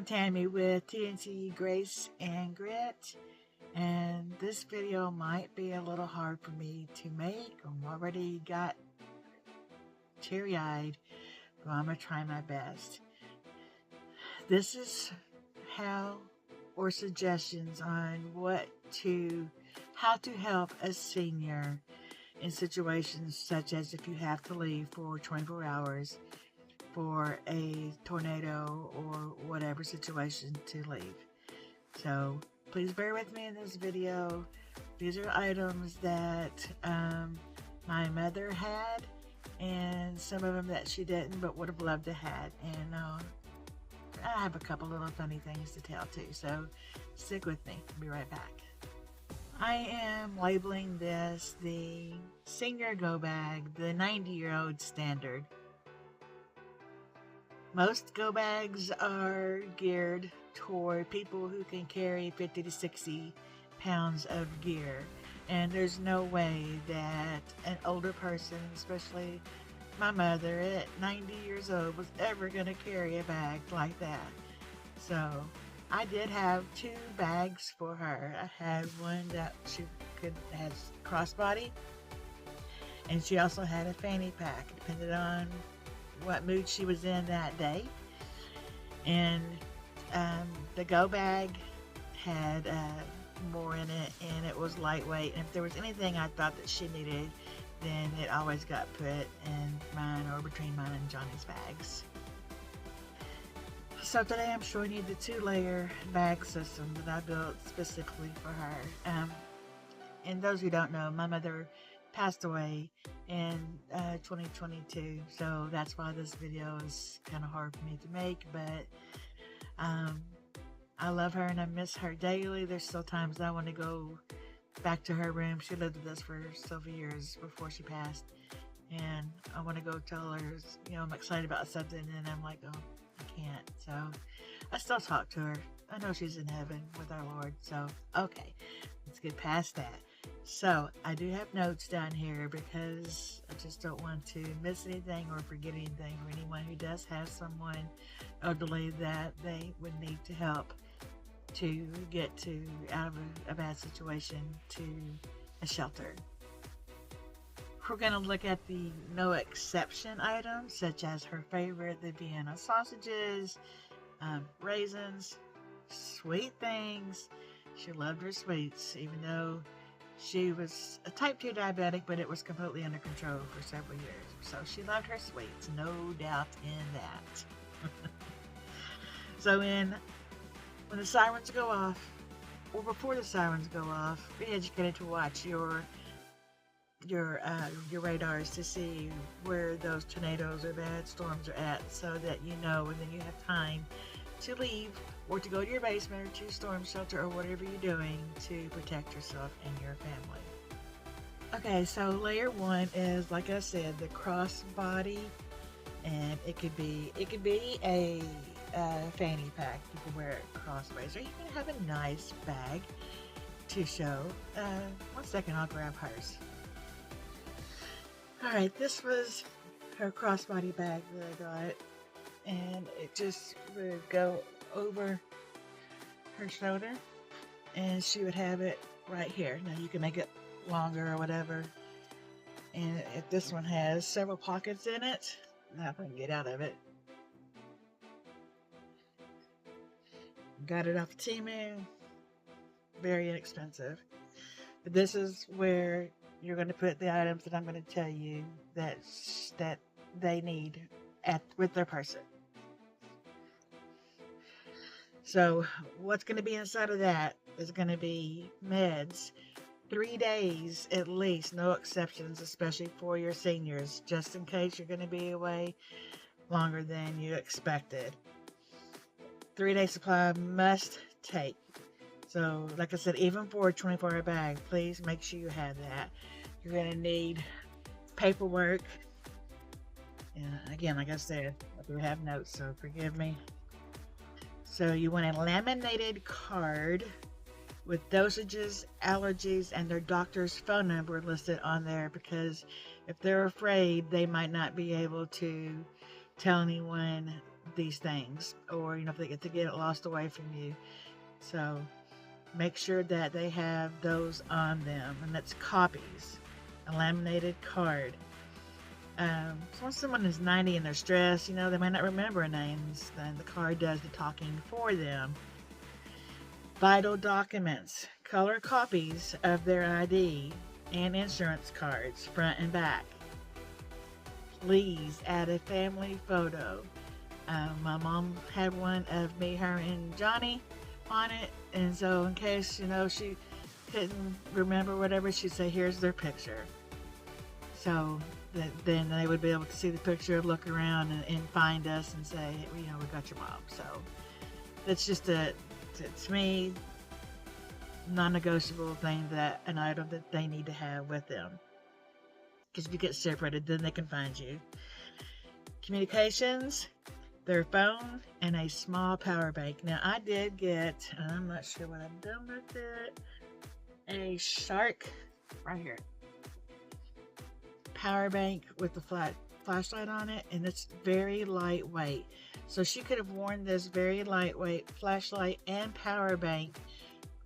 Tammy with TNT Grace and Grit, and this video might be a little hard for me to make. I'm already got teary-eyed, but I'm gonna try my best. This is how or suggestions on how to help a senior in situations such as if you have to leave for 24 hours for a tornado or whatever situation to leave. So please bear with me in this video. These are items that my mother had, and some of them that she didn't but would have loved to have. And I have a couple little funny things to tell too, so stick with me. I'll be right back. I am labeling this the Senior Go Bag, the 90-year-old standard. Most go bags are geared toward people who can carry 50 to 60 pounds of gear, and there's no way that an older person, especially my mother at 90 years old, was ever going to carry a bag like that. So I did have two bags for her. I had one that she had crossbody, and she also had a fanny pack, depending on what mood she was in that day. And the go bag had more in it, and it was lightweight, and if there was anything I thought that she needed, then it always got put in mine or between mine and Johnny's bags. So today I'm showing you the 2-layer bag system that I built specifically for her. And those who don't know, my mother passed away in 2022, so that's why this video is kind of hard for me to make, but I love her and I miss her daily. There's still times I want to go back to her room. She lived with us for several years before she passed, and I want to go tell her, I'm excited about something, and I'm like, oh, I can't. So I still talk to her. I know she's in heaven with our Lord. So okay, let's get past that. So I do have notes down here because I just don't want to miss anything or forget anything for anyone who does have someone elderly that they would need to help to get out of a bad situation to a shelter. We're going to look at the no exception items, such as her favorite, the Vienna Sausages, raisins, sweet things. She loved her sweets, even though she was a type 2 diabetic, but it was completely under control for several years. So she loved her sweets, no doubt in that. So when the sirens go off, or before the sirens go off, be educated to watch your radars to see where those tornadoes or bad storms are at, so that you know, and then you have time to leave or to go to your basement or to storm shelter or whatever you're doing to protect yourself and your family. Okay, so layer 1 is, like I said, the crossbody, and it could be a fanny pack. You can wear it crossways, or you can have a nice bag to show. One second, I'll grab hers. Alright, this was her crossbody bag that I got, and it just would go over her shoulder, and she would have it right here. Now you can make it longer or whatever, and if this one has several pockets in it, now if I can get out of it. Got it off Temu, very inexpensive. But this is where you're going to put the items that I'm going to tell you that they need with their person. So what's going to be inside of that is going to be meds, 3 days at least, no exceptions, especially for your seniors, just in case you're going to be away longer than you expected. 3-day supply must take. So like I said, even for a 24-hour bag, please make sure you have that. You're going to need paperwork. And again, like I said, I do have notes, so forgive me. So you want a laminated card with dosages, allergies, and their doctor's phone number listed on there, because if they're afraid, they might not be able to tell anyone these things, or if they get to get it lost away from you. So make sure that they have those on them, and that's copies, a laminated card. So when someone is 90 and they're stressed, they might not remember names, then the card does the talking for them. Vital documents, color copies of their ID and insurance cards, front and back. Please add a family photo. My mom had one of me, her, and Johnny on it, and so in case she couldn't remember whatever, she'd say, here's their picture, so that then they would be able to see the picture, look around, and find us and say, we got your mom. So that's just to me, non-negotiable thing, that an item that they need to have with them, because if you get separated, then they can find you. Communications, their phone, and a small power bank. Now, I did get, and I'm not sure what I've done with it, a Shark, right here, power bank with the flashlight on it, and it's very lightweight. So she could have worn this very lightweight flashlight and power bank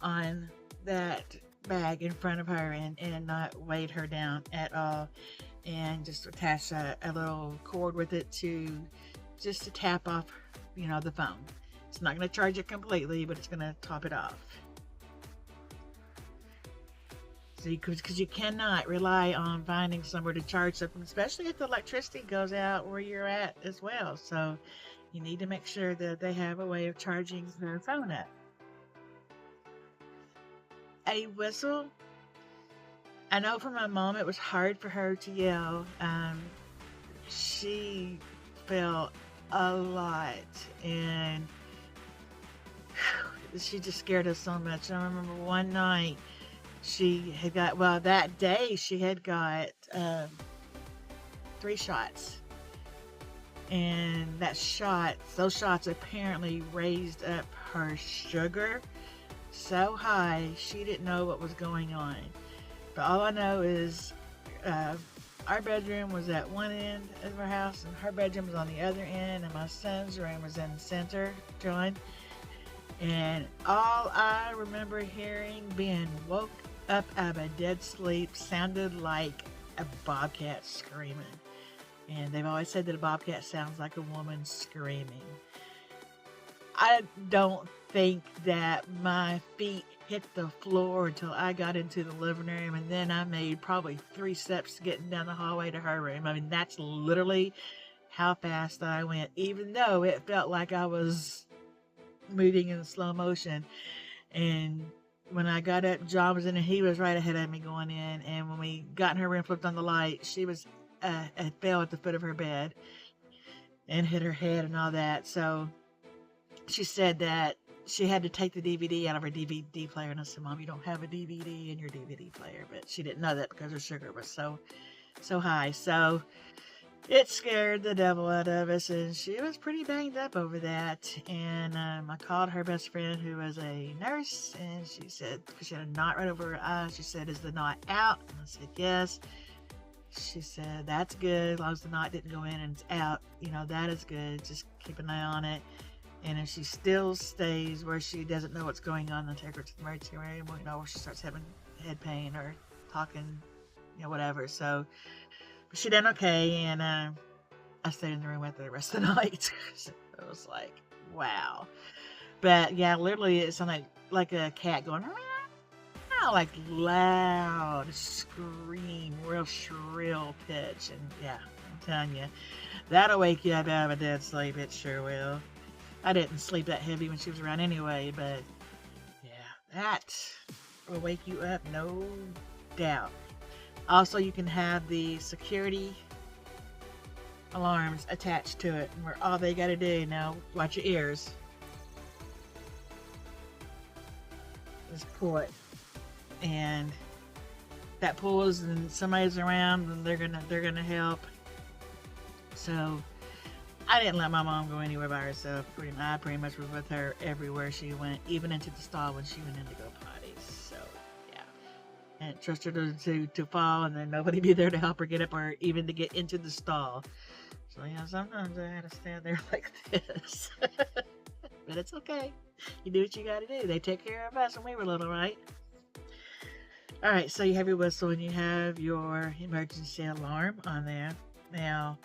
on that bag in front of her and not weighed her down at all, and just attach a little cord with it to tap off the phone. It's not going to charge it completely, but it's going to top it off. So because you cannot rely on finding somewhere to charge something, especially if the electricity goes out where you're at as well. So you need to make sure that they have a way of charging their phone up. A whistle. I know for my mom it was hard for her to yell. She felt a lot, and she just scared us so much. I remember one night she had got, that day she had got 3 shots, and those shots apparently raised up her sugar so high she didn't know what was going on. But all I know is our bedroom was at one end of our house, and her bedroom was on the other end, and my son's room was in the center, John. And all I remember hearing, being woke up out of a dead sleep, sounded like a bobcat screaming. And they've always said that a bobcat sounds like a woman screaming. I don't think that my feet hit the floor until I got into the living room, and then I made probably 3 steps getting down the hallway to her room. I mean, that's literally how fast I went, even though it felt like I was moving in slow motion. And when I got up, John was in and he was right ahead of me going in, and when we got in her room, flipped on the light, she was fell at the foot of her bed and hit her head and all that. So she said that she had to take the DVD out of her DVD player, and I said, Mom, you don't have a DVD in your DVD player. But she didn't know that because her sugar was so high. So it scared the devil out of us, and she was pretty banged up over that. And I called her best friend, who was a nurse, and she said, because she had a knot right over her eye, she said, is the knot out? And I said, yes. She said, that's good, as long as the knot didn't go in and it's out, that is good. Just keep an eye on it. And if she still stays where she doesn't know what's going on, then take her to the emergency room, where she starts having head pain or talking, whatever. So she done okay, and I stayed in the room with her the rest of the night. So it was like, wow. But yeah, literally it sounded like a cat going, like loud scream, real shrill pitch. And yeah, I'm telling you, that'll wake you up out of a dead sleep. It sure will. I didn't sleep that heavy when she was around anyway, but yeah, that will wake you up, no doubt. Also, you can have the security alarms attached to it, where all they got to do, now watch your ears, is pull it, and that pulls, and somebody's around, and they're gonna help. So I didn't let my mom go anywhere by herself. I pretty much was with her everywhere she went, even into the stall when she went in to go potty. So yeah, and trust her to fall, and then nobody be there to help her get up, or even to get into the stall. So, sometimes I had to stand there like this. But it's okay. You do what you gotta do. They take care of us when we were little, right? Alright, so you have your whistle and you have your emergency alarm on there. Now,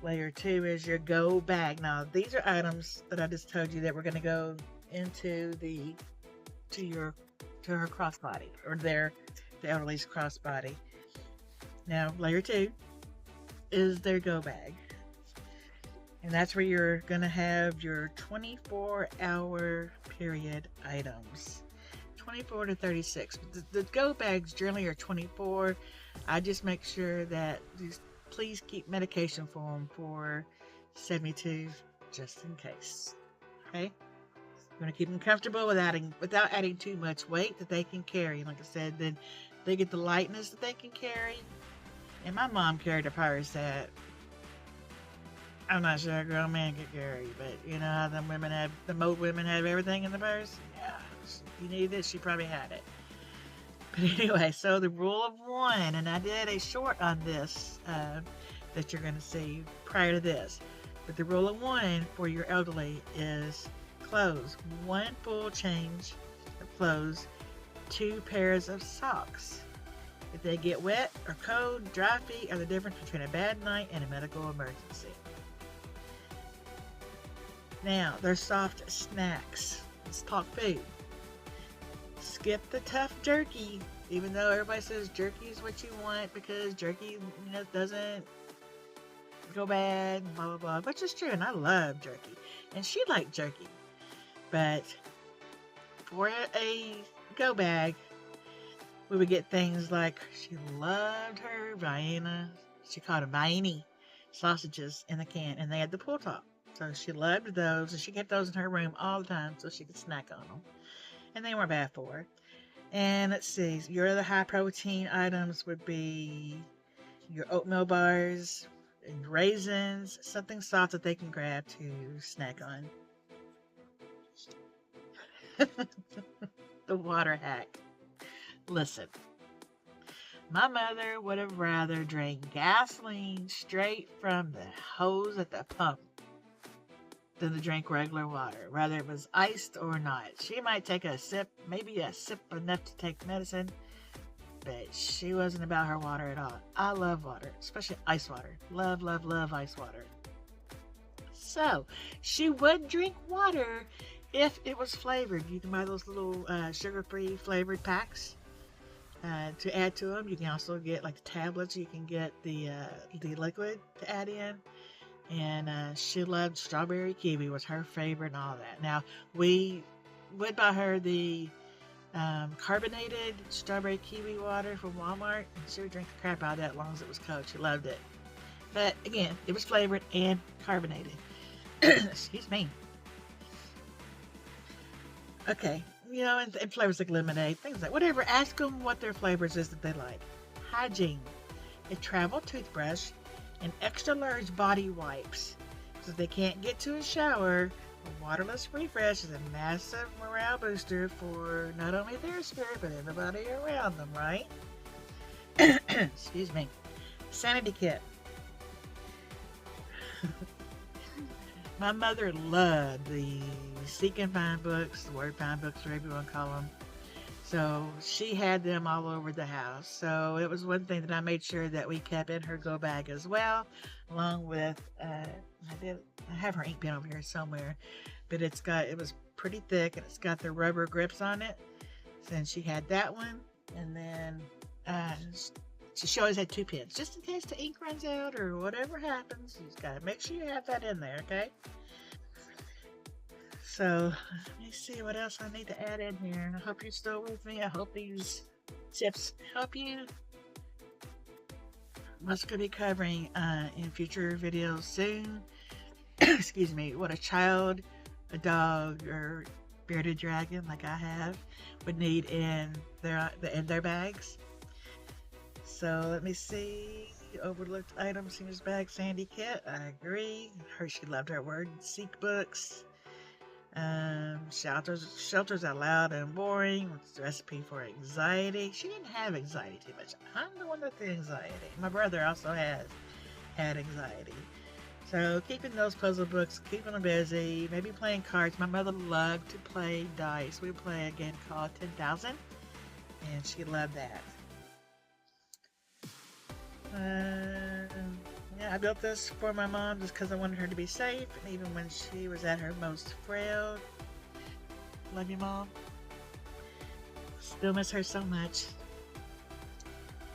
layer 2 is your go bag. Now, these are items that I just told you that we're going to go into to her crossbody, or the elderly's crossbody. Now, layer 2 is their go bag. And that's where you're going to have your 24-hour period items. 24 to 36. The go bags generally are 24. I just make sure that please keep medication for them for 72, just in case. Okay? You want to keep them comfortable without adding too much weight that they can carry. Like I said, then they get the lightness that they can carry. And my mom carried a purse that I'm not sure a grown man could carry, but you know how the old women have everything in the purse? Yeah. If you needed it, she probably had it. But anyway, so the rule of 1, and I did a short on this that you're going to see prior to this. But the rule of 1 for your elderly is clothes. 1 full change of clothes, 2 pairs of socks. If they get wet or cold, dry feet are the difference between a bad night and a medical emergency. Now, there's soft snacks. Let's talk food. Skip the tough jerky, even though everybody says jerky is what you want because jerky, doesn't go bad, blah, blah, blah, which is true, and I love jerky. And she liked jerky. But for a go bag, we would get things like, she loved her Vienna, she called them Vienna sausages in a can, and they had the pull top. So she loved those, and she kept those in her room all the time so she could snack on them. And they weren't bad for her. And let's see, your other high protein items would be your oatmeal bars, and raisins, something soft that they can grab to snack on. The water hack. Listen, my mother would have rather drank gasoline straight from the hose at the pump than to drink regular water, whether it was iced or not. She might take a sip, maybe a sip enough to take medicine, but she wasn't about her water at all. I love water, especially ice water. Love, love, love ice water. So, she would drink water if it was flavored. You can buy those little sugar-free flavored packs to add to them. You can also get like the tablets. You can get the liquid to add in. And she loved strawberry kiwi, was her favorite and all that. Now, we would buy her the carbonated strawberry kiwi water from Walmart, and she would drink the crap out of that as long as it was cold. She loved it. But again, it was flavored and carbonated. Excuse me. Okay, and flavors like lemonade, things like whatever. Ask them what their flavors is that they like. Hygiene. A travel toothbrush and extra large body wipes. So if they can't get to a shower, a waterless refresh is a massive morale booster for not only their spirit, but everybody around them, right? Excuse me. Sanity Kit. My mother loved the Seek and Find books, the Word Find books, whatever you want to call them. So she had them all over the house. So it was one thing that I made sure that we kept in her go bag as well, along with I have her ink pen over here somewhere, but it was pretty thick and it's got the rubber grips on it. And she had that one, and then she always had 2 pens just in case the ink runs out or whatever happens. You just gotta make sure you have that in there, okay? So, let me see what else I need to add in here. I hope you're still with me. I hope these tips help you. I'm also going to be covering in future videos soon, excuse me, what a child, a dog, or bearded dragon, like I have, would need in their bags. So, let me see. Overlooked items in his bag, Sandy Kit. I agree. She loved her word and seek books. Shelters are loud and boring. What's the recipe for anxiety? She didn't have anxiety too much. I'm the one with the anxiety. My brother also has had anxiety. So keeping those puzzle books, keeping them busy, maybe playing cards. My mother loved to play dice. We would play a game called 10,000, and she loved that. Yeah, I built this for my mom just because I wanted her to be safe, and even when she was at her most frail. Love you, Mom. Still miss her so much.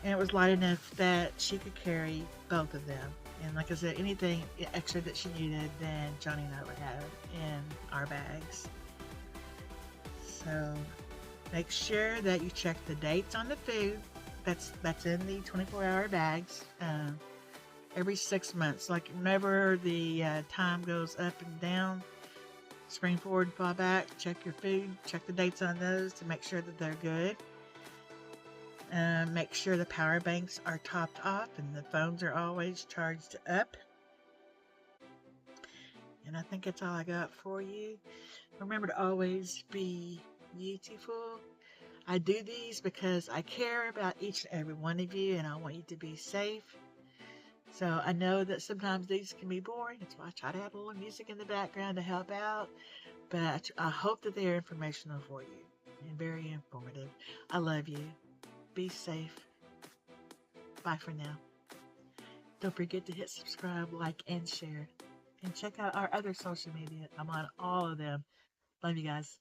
And it was light enough that she could carry both of them. And like I said, anything extra that she needed, then Johnny and I would have in our bags. So make sure that you check the dates on the food. That's in the 24-hour bags. Every 6 months, like whenever the time goes up and down, spring forward and fall back, check your food, check the dates on those to make sure that they're good. Make sure the power banks are topped off and the phones are always charged up. And I think that's all I got for you. Remember to always be beautiful. I do these because I care about each and every one of you and I want you to be safe. So I know that sometimes these can be boring. That's why I try to have a little music in the background to help out. But I hope that they are informational for you and very informative. I love you. Be safe. Bye for now. Don't forget to hit subscribe, like, and share. And check out our other social media. I'm on all of them. Love you guys.